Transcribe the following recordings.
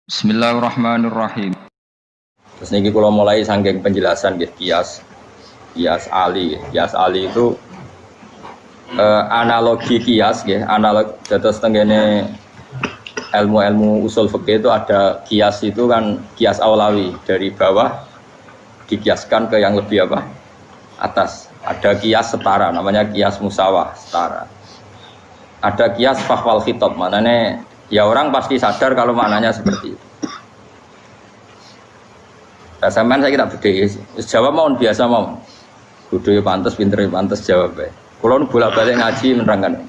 Bismillahirrahmanirrahim. Terus niki kalau mulai saking penjelasan gitu kias ali. Kias ali itu analogi kias ya, analog terus tenggene ilmu-ilmu usul fikih itu ada kias itu kan kias aulawi dari bawah dikiaskan ke yang lebih apa? Atas. Ada kias setara namanya kias musawah setara. Ada kias fahwal khitab maknanya ya orang pasti sadar kalau maknanya seperti itu. Nah, sampean saya kita beda jawab mau biasa mau. Kudu pantes, pinter pantes jawab ya. Kalau bolak-balik ngaji menerangkan.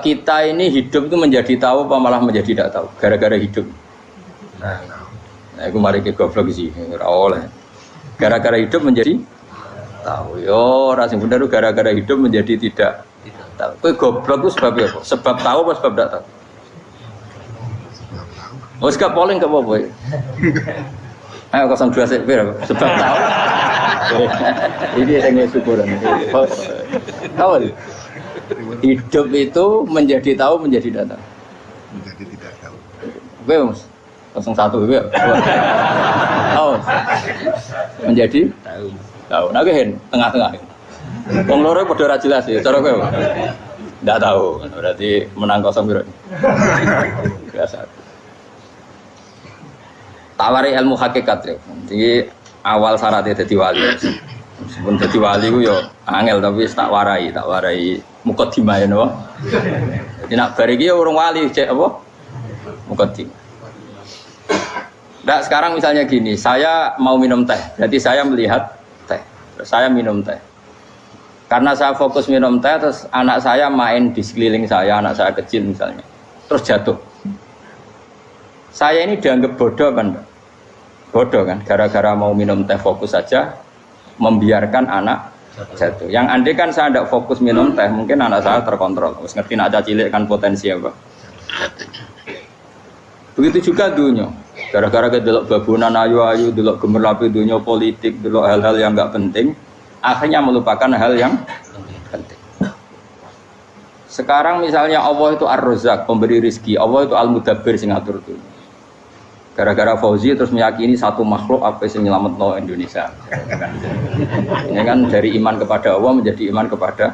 Kita ini hidup itu menjadi tahu apa malah menjadi tidak tahu gara-gara hidup. Nah, aku mari ke goblok sih, ora oleh. Gara-gara hidup menjadi tahu. Yo, ora sing bener gara-gara hidup menjadi tidak tahu. Kowe goblok itu sebab apa? Sebab tahu apa sebab tidak tahu? Oh, sekap polling gak apa-apa. Ayo 02 sik sebab tahu. Ini yang syukuran. Tahu. Hidup itu menjadi tahu menjadi tidak tahu. Menjadi tidak tahu. Oke, Mas. 01 ya. Tahu. Menjadi tahu. Tahu. Nah, gen tengah-tengah. Wong loro padha ora jelas ya, cara kowe. Ndak tahu. Berarti menang 0 piro. Biasa. Tawari ilmu hakikat ya. Jadi awal syaratnya jadi wali. Sebelum jadi wali ku yo angel tapi tak warai mukadimah ya napa. Jadi nak bar iki urung wali cek apa? Mukadimah. Nah, sekarang misalnya gini, saya mau minum teh. Jadi saya melihat teh. Saya minum teh. Karena saya fokus minum teh terus anak saya main di sekeliling saya, anak saya kecil misalnya. Terus jatuh. Saya ini dianggap bodoh kan? Bodoh kan, gara-gara mau minum teh fokus saja membiarkan anak jatuh. Yang andai kan saya tidak fokus minum teh, mungkin anak saya terkontrol. Terus ngerti nak cilik kan potensi apa? Begitu juga dunia. Gara-gara delok babunan ayu-ayu, delok gemerlapi dunia politik, delok hal-hal yang enggak penting, akhirnya melupakan hal yang penting. Sekarang misalnya Allah itu Ar-Razzaq, pemberi rizki, Allah itu Al-Mudabbir sing ngatur dunia. Gara-gara Fauzi terus meyakini satu makhluk apa yang nyelametno Indonesia. Ini kan dari iman kepada Allah menjadi iman kepada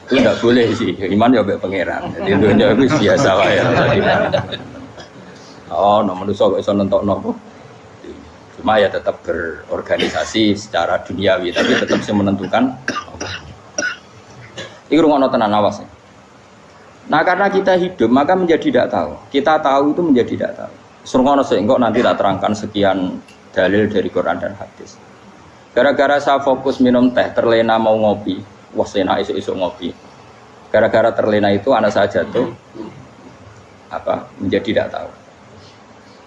itu tidak boleh sih. Iman ya mbek pangeran. Jadi dunia itu biasa wae. Oh, no manusia kok iso nentokno. Cuma ya tetap berorganisasi secara duniawi tapi tetap sih menentukan. Iki rungono tenan awas. Nah karena kita hidup maka menjadi tidak tahu. Kita tahu itu menjadi tidak tahu. Surgono sehingga nanti tak terangkan sekian dalil dari Quran dan hadis. Gara-gara saya fokus minum teh, terlena mau ngopi, wah sena isu-isu ngopi. Gara-gara terlena itu anak saya jatuh, menjadi tidak tahu.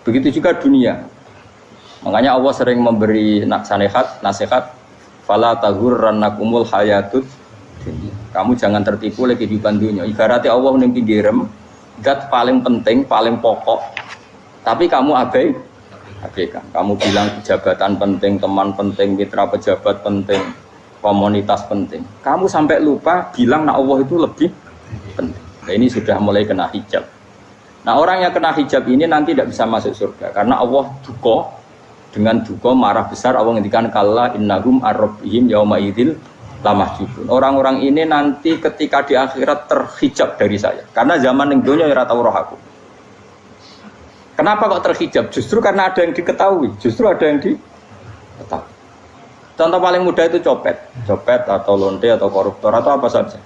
Begitu juga dunia. Makanya Allah sering memberi nasihat, fala taghurrannakumul hayatud. Kamu jangan tertipu oleh kehidupan dunia. Ibaratnya Allah ning pinggirem, zat paling penting, paling pokok. Tapi kamu abaikan. Kamu bilang jabatan penting, teman penting, mitra pejabat penting, komunitas penting. Kamu sampai lupa bilang nah Allah itu lebih penting. Nah, ini sudah mulai kena hijab. Nah, orang yang kena hijab ini nanti tidak bisa masuk surga karena Allah duka dengan duka marah besar. Allah ngendikan kalla innahum ar-rabbihim yauma idzil lamahjubun. Orang-orang ini nanti ketika di akhirat terhijab dari saya. Karena zaman yang dunia ora tau roh aku. Kenapa kok terhijab? Justru karena ada yang diketahui. Justru ada yang diketahui. Contoh paling mudah itu copet atau lonte atau koruptor atau apa saja.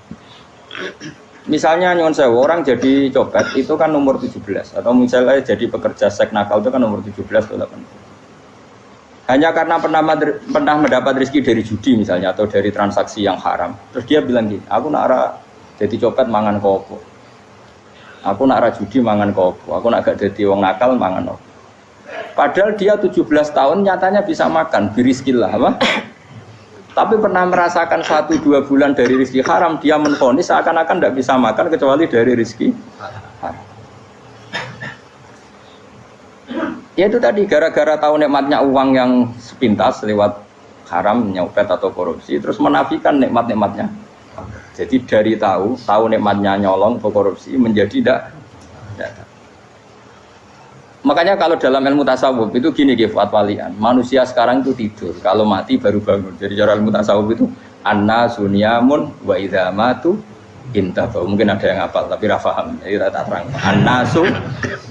Misalnya nyuwun sewu orang jadi copet itu kan umur 17 atau misalnya jadi pekerja seks nakal itu kan umur 17 atau 18. Hanya karena pernah mendapat rezeki dari judi misalnya atau dari transaksi yang haram. Terus dia bilang gini, aku nak ra jadi copet mangan kopo. Aku nak ra judi mangan kopo. Aku nak gak jadi wong nakal mangan kopo. Padahal dia 17 tahun nyatanya bisa makan, birizkillah apa? Tapi pernah merasakan 1-2 bulan dari rezeki haram, dia menvonis seakan-akan tidak bisa makan kecuali dari rezeki haram. Ya itu tadi gara-gara tahu nikmatnya uang yang sepintas lewat haram, nyopet atau korupsi, terus menafikan nikmat-nikmatnya. Jadi dari tahu nikmatnya nyolong atau korupsi menjadi tidak. Makanya kalau dalam ilmu tasawuf itu gini Fuad Walian, manusia sekarang itu tidur, kalau mati baru bangun. Jadi cara ilmu tasawuf itu annasu niyamun wa idza matu intabau. Mungkin ada yang hafal tapi ra paham. Jadi tak terang. Annasu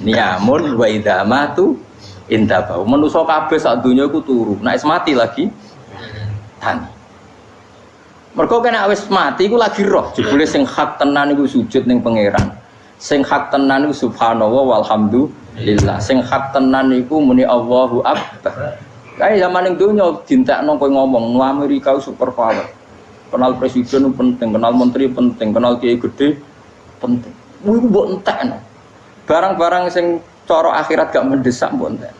niyamun wa idza matu intabau. Manusa kabeh sak donya iku turu. Nek mati lagi tani. Mergo kena wis mati iku lagi roh. Jebule sing hak tenan iku sujud ning pangeran. Sing hak tenan iku subhanallah walhamdulillah. Sing hak tenan iku muni Allahu akbar. Kae zaman ning donya dintekno kowe ngomong no Amerika super power. Kenal presiden penting, kenal menteri penting, kenal kiai gede penting. Iku mbok entekno. Barang-barang sing cara akhirat gak mendesak mbok entek.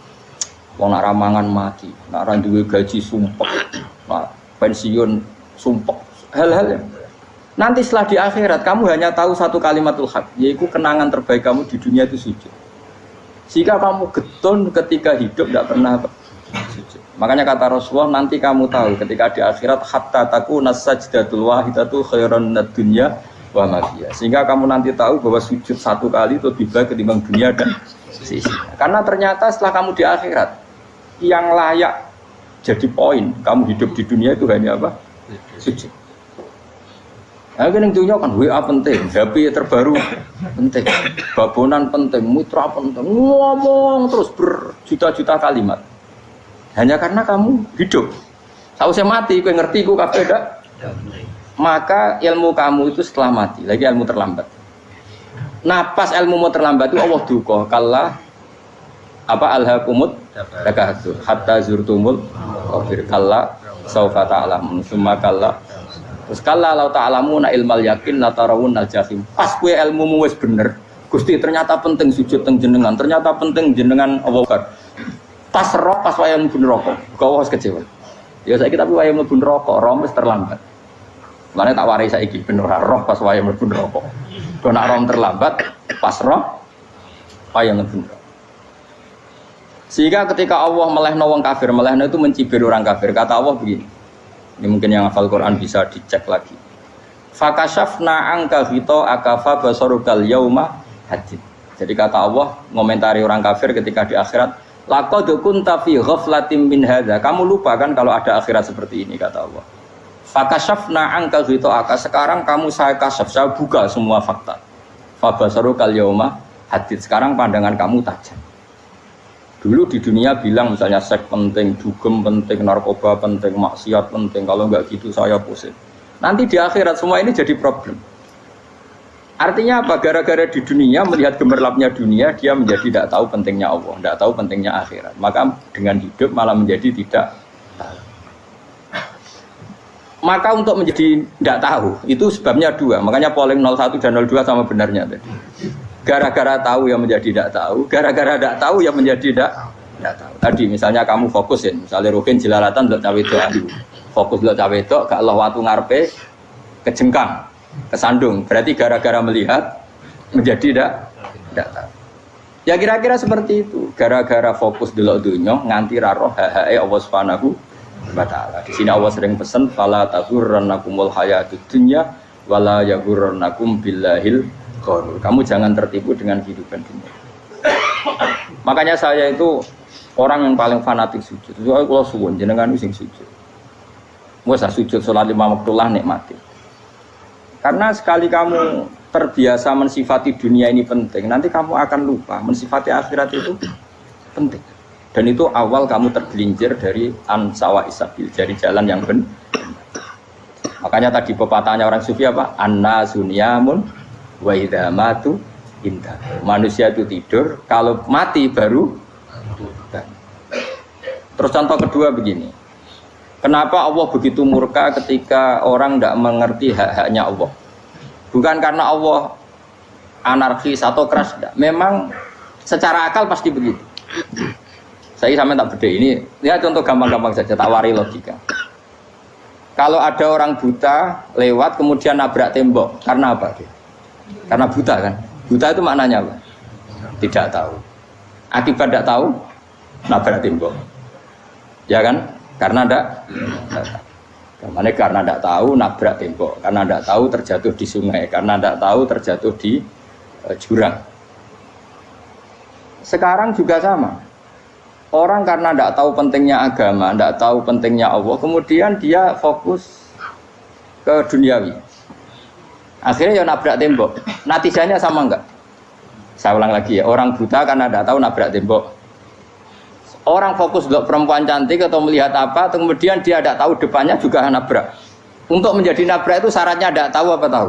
Wong nak ramangan mati, nak ra duwe gaji sumpek. Nah, pensiun sumpek. Hal-hal yang nanti setelah di akhirat kamu hanya tahu satu kalimatul haq, yaitu kenangan terbaik kamu di dunia itu sujud. Jika kamu getun ketika hidup tidak pernah sujud. Makanya kata Rasulullah nanti kamu tahu ketika di akhirat hatta takuna sajdatul wahidatu khairan minad dunya wa ma fiha. Sehingga kamu nanti tahu bahwa sujud satu kali itu lebih baik ketimbang dunia dan sisinya. Karena ternyata setelah kamu di akhirat yang layak jadi poin kamu hidup di dunia itu hanya apa? Sujud. Nah, yang dunia kan WA penting, HP terbaru penting, babonan penting, mitra penting, ngomong terus berjuta-juta kalimat. Hanya karena kamu hidup. Tahu saya mati, kau ngerti, kau kabeh dak. Maka ilmu kamu itu setelah mati, lagi ilmu terlambat. Nah, pas ilmu mau terlambat itu Allah duka, kalla apa alhaqumut takatsur hatta zurtumul qabir kalla saufa ta'lamun summa kalla. Terus kalla law ta'lamuna ilmal yakin la tarawunnal jahim. Pas kowe ilmumu wis bener, Gusti ternyata penting sujud teng jenengan, ternyata penting jenengan Allah Akbar. Pas roh pas wayang mlebu neraka, kok wis kecewa. Ya saiki tapi wayang mlebu neraka, roh wis terlambat. Lane tak warai saiki ben ora roh pas wayang mlebu neraka. Kok nak roh terlambat, pas roh wayang mlebu neraka. Sehingga ketika Allah melehno wong kafir, melehno itu mencibir orang kafir. Kata Allah begini. Ini mungkin yang hafal Quran bisa dicek lagi. Fakashafna angka hito akafa basarukal yauma hadid. Jadi kata Allah ngomentari orang kafir ketika di akhirat, laqad kunta fi ghaflatin min hadza. Kamu lupa kan kalau ada akhirat seperti ini kata Allah. Fakashafna angka hito aka. Sekarang kamu saya kasaf, saya buka semua fakta. Fa basarukal yauma hadid. Sekarang pandangan kamu tajam. Dulu di dunia bilang misalnya seks penting, dugem penting, narkoba penting, maksiat penting. Kalau enggak gitu saya pusing. Nanti di akhirat semua ini jadi problem. Artinya apa? Gara-gara di dunia melihat gemerlapnya dunia, dia menjadi tidak tahu pentingnya Allah, tidak tahu pentingnya akhirat. Maka dengan hidup malah menjadi tidak tahu. Maka untuk menjadi tidak tahu itu sebabnya dua. Makanya polling 01 dan 02 sama benarnya tadi. Gara-gara tahu yang menjadi tidak tahu, gara-gara tidak tahu yang menjadi tidak tahu. Tadi misalnya kamu fokusin, misalnya Rukin jelalatan untuk cawe itu, fokus untuk cawe itu, gak Allah waktu ngarepe kejengkang, kesandung. Berarti gara-gara melihat menjadi tidak tahu. Ya kira-kira seperti itu. Gara-gara fokus delok dunya nganti raro hahae Allah Subhanahu wa taala. Di sini Allah sering pesan fala taghurrannakumul hayatud dunya wala yaghurrannakum billahil ghurur. Kamu jangan tertipu dengan kehidupan dunia. Makanya saya itu orang yang paling fanatik sujud. Soalnya kalau suwun jenengan sing sujud. Masa sujud salat 5 waktu lah nikmati. Karena sekali kamu terbiasa mensifati dunia ini penting, nanti kamu akan lupa mensifati akhirat itu penting. Dan itu awal kamu tergelincir dari ansawa isabil, dari jalan yang benar. Makanya tadi pepatahnya orang sufi apa? Anna sunyamun wa idza matu inta. Manusia itu tidur, kalau mati baru bangun. Terus contoh kedua begini. Kenapa Allah begitu murka ketika orang tidak mengerti hak-haknya Allah? Bukan karena Allah anarkis atau keras, tidak. Memang secara akal pasti begitu. Saya sampai tak beda ini. Ya contoh gampang-gampang saja, tak wari logika. Kalau ada orang buta lewat kemudian nabrak tembok, karena apa dia? Karena buta kan? Buta itu maknanya apa? Tidak tahu. Akibat tidak tahu, nabrak tembok. Ya kan? Karena tidak tahu. Karena tidak tahu, nabrak tembok. Karena tidak tahu, terjatuh di sungai. Karena tidak tahu, terjatuh di jurang. Sekarang juga sama. Orang karena tidak tahu pentingnya agama, tidak tahu pentingnya Allah, kemudian dia fokus ke duniawi. Akhirnya ya nabrak tembok. Natijanya sama enggak? Saya ulang lagi ya, orang buta karena tidak tahu nabrak tembok. Orang fokus untuk perempuan cantik atau melihat apa, kemudian dia tidak tahu depannya juga nabrak. Untuk menjadi nabrak itu syaratnya tidak tahu apa tahu?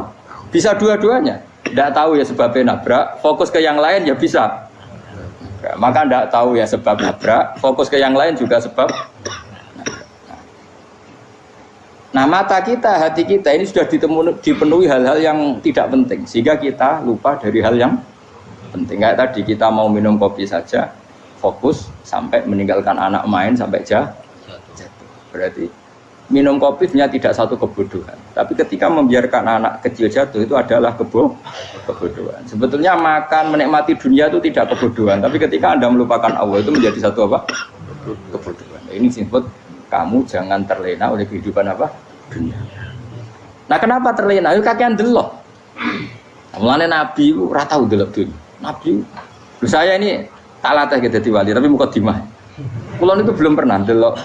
Bisa dua-duanya. Tidak tahu ya sebabnya nabrak, fokus ke yang lain ya bisa. Maka tidak tahu ya sebab nabrak, fokus ke yang lain juga sebab nabrak. Nah mata kita, hati kita ini sudah dipenuhi hal-hal yang tidak penting, sehingga kita lupa dari hal yang penting. Kayak tadi kita mau minum kopi saja, fokus sampai meninggalkan anak main sampai jatuh. Berarti minum kopi sebenarnya tidak satu kebodohan, tapi ketika membiarkan anak kecil jatuh itu adalah kebodohan. Sebetulnya makan menikmati dunia itu tidak kebodohan, tapi ketika Anda melupakan Allah itu menjadi satu apa? Kebodohan. Ini disebut kamu jangan terlena oleh kehidupan apa? Dunia. Nah kenapa terlena? Itu kakean delok. Mulane Nabi itu ora tau delok dunia. Nabi, saya ini tak latih jadi wali, tapi mukadimah. Kulon itu belum pernah delok.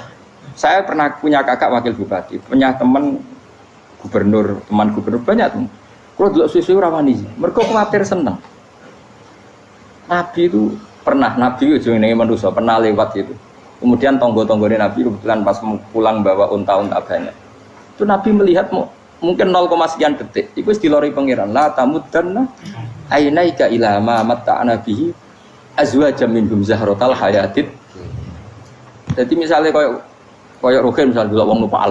Saya pernah punya kakak wakil bupati, punya teman gubernur, teman gubernur banyak tuh. Kalau dulu susu rawani, mereka khawatir seneng. Nabi itu pernah, Nabi itu jenenge manusia pernah lewat itu. Kemudian tonggo-tonggone Nabi kebetulan pas pulang bawa unta-unta banyak. Itu Nabi melihat mungkin 0, sekian detik. Itu dilori pangeran. La tamuddanna ainaika ila ma matta'ana bihi azwajam minhum zahratal hayatid. Jadi misalnya kayak Rohin misalnya dulu wong numpak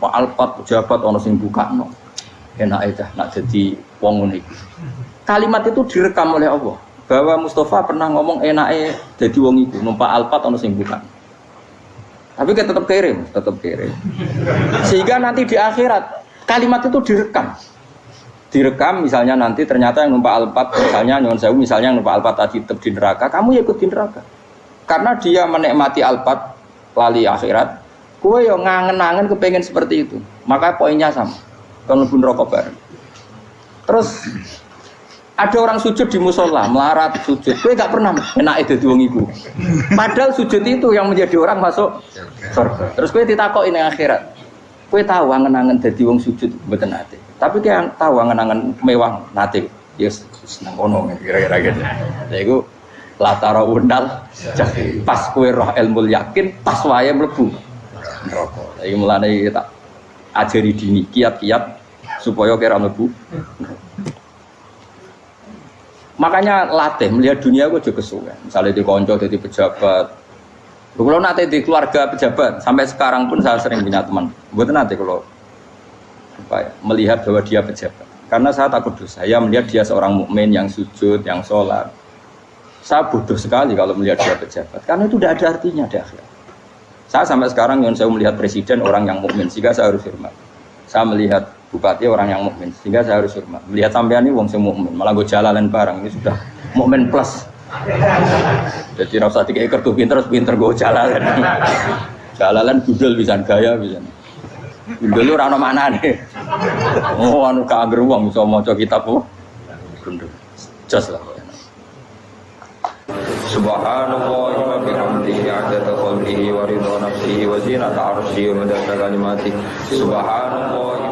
Alphard pejabat ono sing bukakno. Enak aja nak jadi wong ngono iki. Kalimat itu direkam oleh Allah bahwa Mustafa pernah ngomong enake jadi wong iku numpak Alphard ono sing bukakno. Tapi kita tetap kirim. Sehingga nanti di akhirat kalimat itu direkam misalnya nanti ternyata yang numpak Alphard misalnya nyuwun sewu misalnya yang numpak Alphard tadi tetap di neraka, kamu ya ikut di neraka. Karena dia menikmati Alphard lali akhirat. Kowe yo ngangen-angen kepengen seperti itu. Maka poinnya sama. Kon mlebu neraka bareng. Terus ada orang sujud di musola, melarat sujud. Kowe gak pernah enake dadi wong iku. Padahal sujud itu yang menjadi orang masuk surga. Terus kowe ditakoki ning akhirat. Kowe tahu angen-angen dadi wong sujud mboten nate. Tapi kowe tahu angen-angen mewah nate. Yes, seneng kono kira-kira gitu. Ya iku latara undal pas kowe roh ilmu yakin pas wae mlebu neraka. Iki mulane tak ajari dini kiat-kiat supaya kira mlebu. Makanya latih melihat dunia kok aja kesuwen. Misalnya di konco jadi pejabat. Kalau nanti di keluarga pejabat sampai sekarang pun saya sering punya teman. Buat nanti kalau melihat bahwa dia pejabat. Karena saya takut dosa. Saya melihat dia seorang mukmin yang sujud, yang sholat. Saya bodoh sekali kalau melihat dia pejabat. Karena itu tidak ada artinya di akhirat. Saya sampai sekarang yang saya melihat presiden orang yang mukmin, sehingga saya harus hormat. Saya melihat bupati orang yang mukmin, sehingga saya harus hormat. Melihat sampean ini wong sing mukmin, malah gue jalalan barang ini sudah mukmin plus. Jadi rasa 3 ekor tuh pinter gue jalalan. Jalalan gudel bisa gaya bisa. Gudel lu ora ono maknane. Oh anu ka angger wong iso maca kitab kok. Gundul. Jos lah. Subhanallah wa bihamdihi 'adada khalqihi wa ridha nafsihi wa zinata 'arsyihi wa midada kalimatihi. Subhanallah